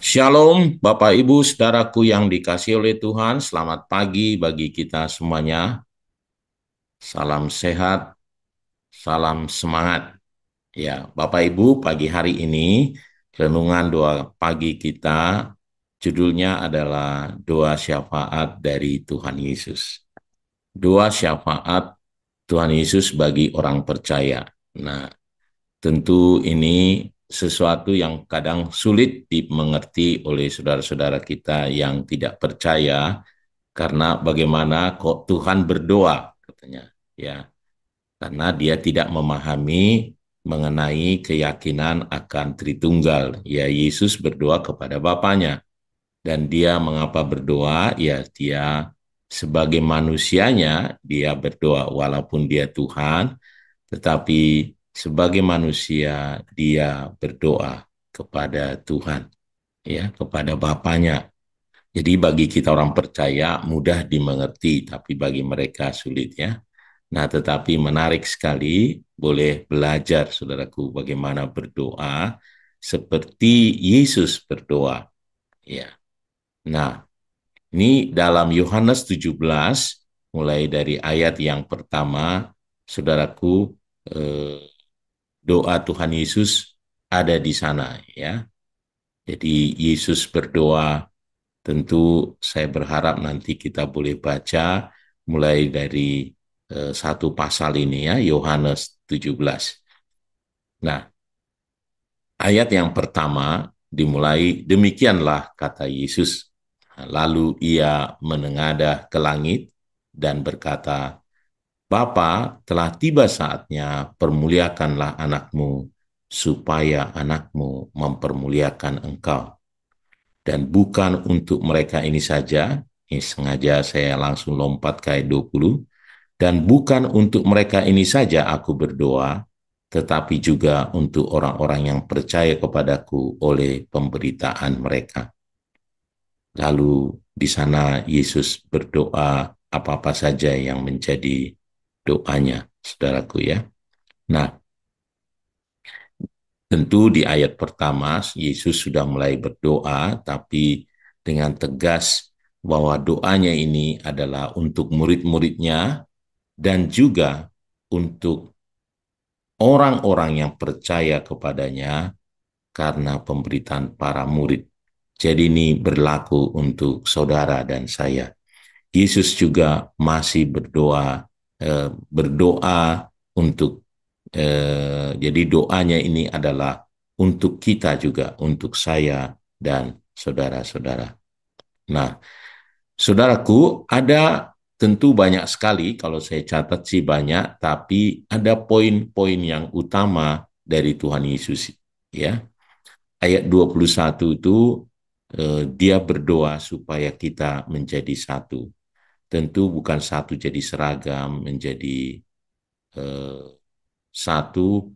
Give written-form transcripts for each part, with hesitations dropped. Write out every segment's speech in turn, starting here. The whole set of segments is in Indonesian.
Shalom, Bapak Ibu, saudaraku yang dikasihi oleh Tuhan. Selamat pagi bagi kita semuanya. Salam sehat, salam semangat. Ya, Bapak Ibu, pagi hari ini renungan doa pagi kita judulnya adalah doa syafaat dari Tuhan Yesus. Doa syafaat Tuhan Yesus bagi orang percaya. Nah, tentu ini sesuatu yang kadang sulit dimengerti oleh saudara-saudara kita yang tidak percaya, karena bagaimana kok Tuhan berdoa, katanya. Ya, karena dia tidak memahami mengenai keyakinan akan Tritunggal. Ya, Yesus berdoa kepada Bapaknya. Dan dia mengapa berdoa? Ya, dia sebagai manusianya, dia berdoa walaupun dia Tuhan, tetapi sebagai manusia dia berdoa kepada Tuhan, ya, kepada Bapaknya. Jadi bagi kita orang percaya mudah dimengerti, tapi bagi mereka sulit, ya. Nah, tetapi menarik sekali, boleh belajar saudaraku bagaimana berdoa seperti Yesus berdoa, ya. Nah, ini dalam Yohanes 17 mulai dari ayat yang pertama, saudaraku, eh, doa Tuhan Yesus ada di sana, ya. Jadi Yesus berdoa, tentu saya berharap nanti kita boleh baca mulai dari satu pasal ini, ya, Yohanes 17. Nah, ayat yang pertama dimulai, demikianlah kata Yesus. Lalu ia menengadah ke langit dan berkata, Bapa, telah tiba saatnya, permuliakanlah anakmu, supaya anakmu mempermuliakan engkau. Dan bukan untuk mereka ini saja, ini sengaja saya langsung lompat ke ayat 20, dan bukan untuk mereka ini saja aku berdoa, tetapi juga untuk orang-orang yang percaya kepadaku oleh pemberitaan mereka. Lalu di sana Yesus berdoa apa-apa saja yang menjadi doanya, saudaraku, ya. Nah, tentu di ayat pertama Yesus sudah mulai berdoa, tapi dengan tegas bahwa doanya ini adalah untuk murid-muridnya dan juga untuk orang-orang yang percaya kepadanya karena pemberitaan para murid. Jadi ini berlaku untuk saudara dan saya. Yesus juga masih berdoa untuk, jadi doanya ini adalah untuk kita juga, untuk saya dan saudara-saudara. Nah, saudaraku, ada tentu banyak sekali, kalau saya catat sih banyak, tapi ada poin-poin yang utama dari Tuhan Yesus, ya. Ayat 21 itu, dia berdoa supaya kita menjadi satu. Tentu bukan satu jadi seragam, menjadi eh, satu,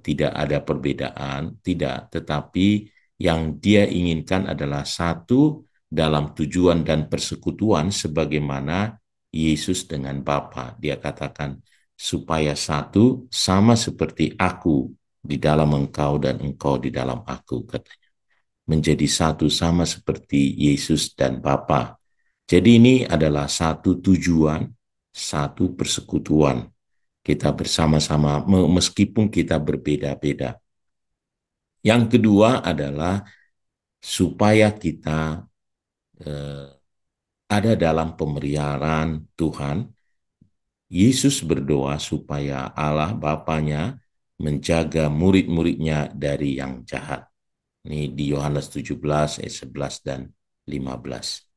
tidak ada perbedaan, tidak. Tetapi yang dia inginkan adalah satu dalam tujuan dan persekutuan sebagaimana Yesus dengan Bapa. Dia katakan, supaya satu sama seperti aku di dalam engkau dan engkau di dalam aku, katanya. Menjadi satu sama seperti Yesus dan Bapa. Jadi ini adalah satu tujuan, satu persekutuan. Kita bersama-sama meskipun kita berbeda-beda. Yang kedua adalah supaya kita eh, ada dalam pemeliharaan Tuhan. Yesus berdoa supaya Allah Bapanya menjaga murid-muridnya dari yang jahat. Ini di Yohanes 17 ayat 11 dan 15.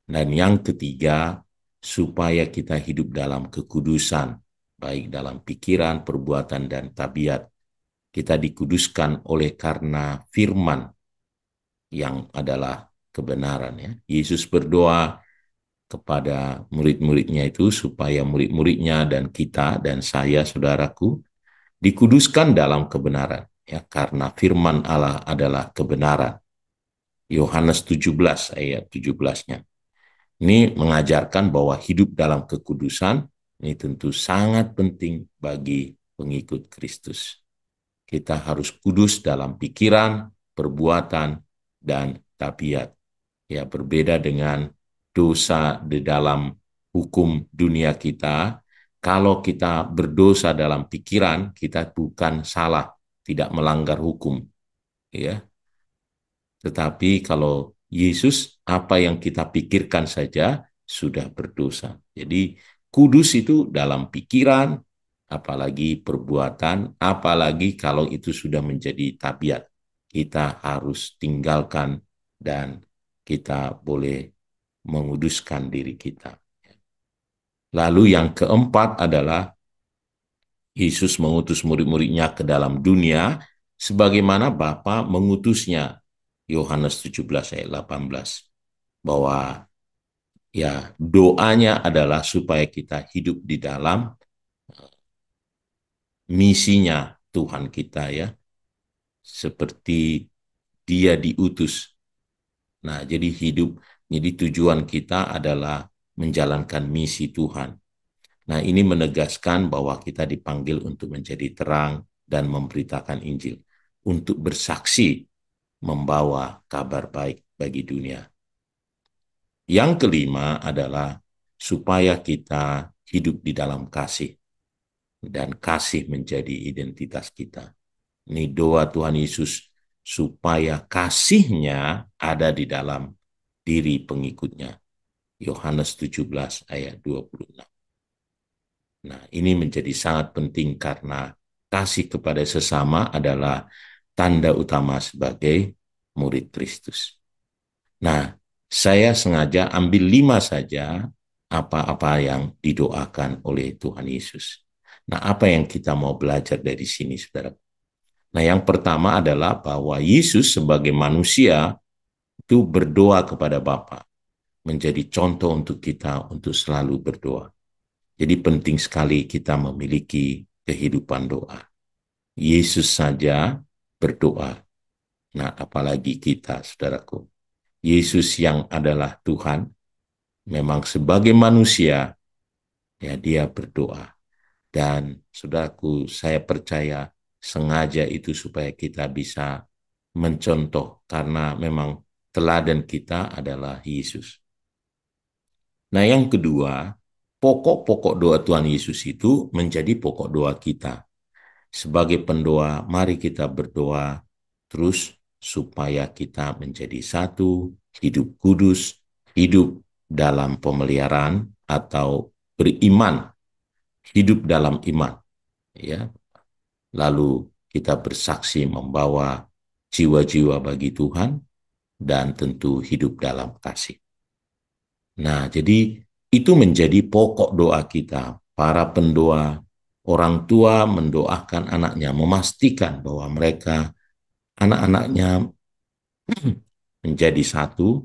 Dan yang ketiga, supaya kita hidup dalam kekudusan, baik dalam pikiran, perbuatan, dan tabiat. Kita dikuduskan oleh karena firman yang adalah kebenaran, ya. Yesus berdoa kepada murid-muridnya itu supaya murid-muridnya dan kita dan saya, saudaraku, dikuduskan dalam kebenaran, ya, karena firman Allah adalah kebenaran. Yohanes 17 ayat 17-nya. Ini mengajarkan bahwa hidup dalam kekudusan ini tentu sangat penting bagi pengikut Kristus. Kita harus kudus dalam pikiran, perbuatan, dan tabiat. Ya, berbeda dengan dosa di dalam hukum dunia kita. Kalau kita berdosa dalam pikiran, kita bukan salah, tidak melanggar hukum, ya. Tetapi kalau Yesus, apa yang kita pikirkan saja sudah berdosa. Jadi kudus itu dalam pikiran, apalagi perbuatan, apalagi kalau itu sudah menjadi tabiat. Kita harus tinggalkan dan kita boleh menguduskan diri kita. Lalu yang keempat adalah Yesus mengutus murid-muridnya ke dalam dunia sebagaimana Bapa mengutusnya. Yohanes 17 ayat 18. Bahwa ya doanya adalah supaya kita hidup di dalam misinya Tuhan kita ya. Seperti dia diutus. Nah, jadi tujuan kita adalah menjalankan misi Tuhan. Nah, ini menegaskan bahwa kita dipanggil untuk menjadi terang dan memberitakan Injil, untuk bersaksi, membawa kabar baik bagi dunia. Yang kelima adalah supaya kita hidup di dalam kasih, dan kasih menjadi identitas kita. Ini doa Tuhan Yesus, supaya kasihnya ada di dalam diri pengikutnya. Yohanes 17 ayat 26. Nah, ini menjadi sangat penting karena kasih kepada sesama adalah tanda utama sebagai murid Kristus. Nah, saya sengaja ambil 5 saja apa-apa yang didoakan oleh Tuhan Yesus. Nah, apa yang kita mau belajar dari sini, saudara? Nah, yang pertama adalah bahwa Yesus sebagai manusia itu berdoa kepada Bapa, menjadi contoh untuk kita untuk selalu berdoa. Jadi penting sekali kita memiliki kehidupan doa. Yesus saja berdoa. Nah, apalagi kita, saudaraku. Yesus yang adalah Tuhan, memang sebagai manusia, ya dia berdoa. Dan saudaraku, saya percaya sengaja itu supaya kita bisa mencontoh, karena memang teladan kita adalah Yesus. Nah, yang kedua, pokok-pokok doa Tuhan Yesus itu menjadi pokok doa kita. Sebagai pendoa, mari kita berdoa terus supaya kita menjadi satu, hidup kudus, hidup dalam pemeliharaan atau beriman, hidup dalam iman, ya. Lalu kita bersaksi membawa jiwa-jiwa bagi Tuhan dan tentu hidup dalam kasih. Nah, jadi itu menjadi pokok doa kita. Para pendoa, orang tua mendoakan anaknya, memastikan bahwa mereka, anak-anaknya menjadi satu,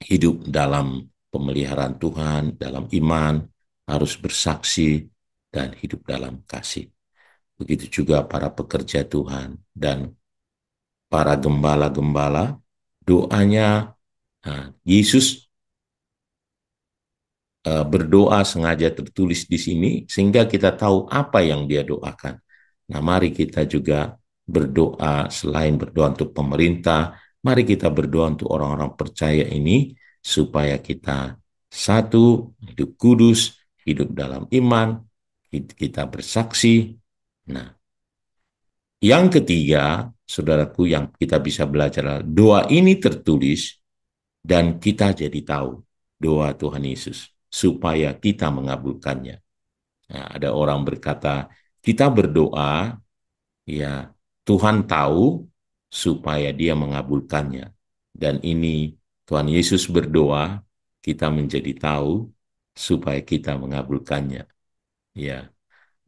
hidup dalam pemeliharaan Tuhan, dalam iman, harus bersaksi, dan hidup dalam kasih. Begitu juga para pekerja Tuhan dan para gembala-gembala, doanya, Yesus berdoa sengaja tertulis di sini sehingga kita tahu apa yang dia doakan. Nah, mari kita juga berdoa, selain berdoa untuk pemerintah, mari kita berdoa untuk orang-orang percaya ini supaya kita satu, hidup kudus, hidup dalam iman, kita bersaksi. Nah, yang ketiga, saudaraku, yang kita bisa belajar, doa ini tertulis dan kita jadi tahu doa Tuhan Yesus supaya kita mengabulkannya. Nah, ada orang berkata, kita berdoa, ya Tuhan tahu supaya dia mengabulkannya. Dan ini Tuhan Yesus berdoa, kita menjadi tahu supaya kita mengabulkannya. Ya,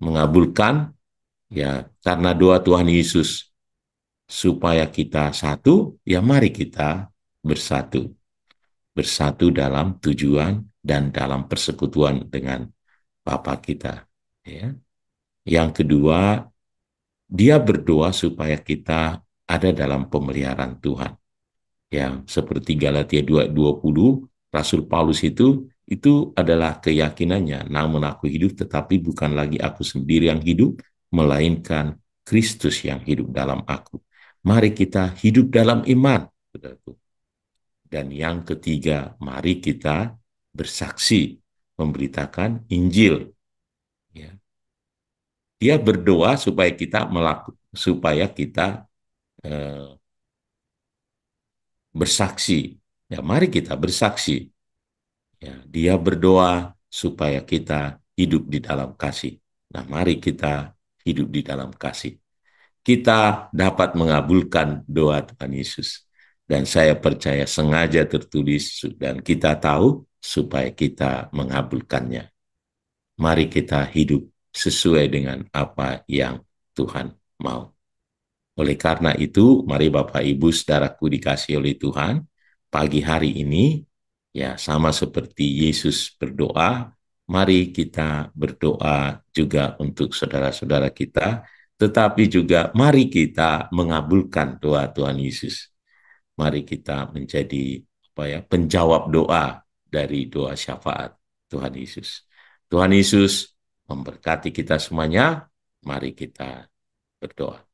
mengabulkan ya karena doa Tuhan Yesus supaya kita satu, ya mari kita bersatu. Bersatu dalam tujuan dan dalam persekutuan dengan Bapa kita. Ya. Yang kedua, dia berdoa supaya kita ada dalam pemeliharaan Tuhan. Yang seperti Galatia 2:20, Rasul Paulus itu adalah keyakinannya. Namun aku hidup, tetapi bukan lagi aku sendiri yang hidup, melainkan Kristus yang hidup dalam aku. Mari kita hidup dalam iman, saudaraku. Dan yang ketiga, mari kita bersaksi, memberitakan Injil. Ya. Dia berdoa supaya kita eh, bersaksi. Ya, mari kita bersaksi. Ya, dia berdoa supaya kita hidup di dalam kasih. Nah, mari kita hidup di dalam kasih. Kita dapat mengabulkan doa Tuhan Yesus. Dan saya percaya sengaja tertulis dan kita tahu supaya kita mengabulkannya. Mari kita hidup sesuai dengan apa yang Tuhan mau. Oleh karena itu, mari Bapak Ibu saudaraku dikasih oleh Tuhan, pagi hari ini, ya sama seperti Yesus berdoa, mari kita berdoa juga untuk saudara-saudara kita, tetapi juga mari kita mengabulkan doa Tuhan Yesus. Mari kita menjadi penjawab doa dari doa syafaat Tuhan Yesus. Tuhan Yesus memberkati kita semuanya, mari kita berdoa.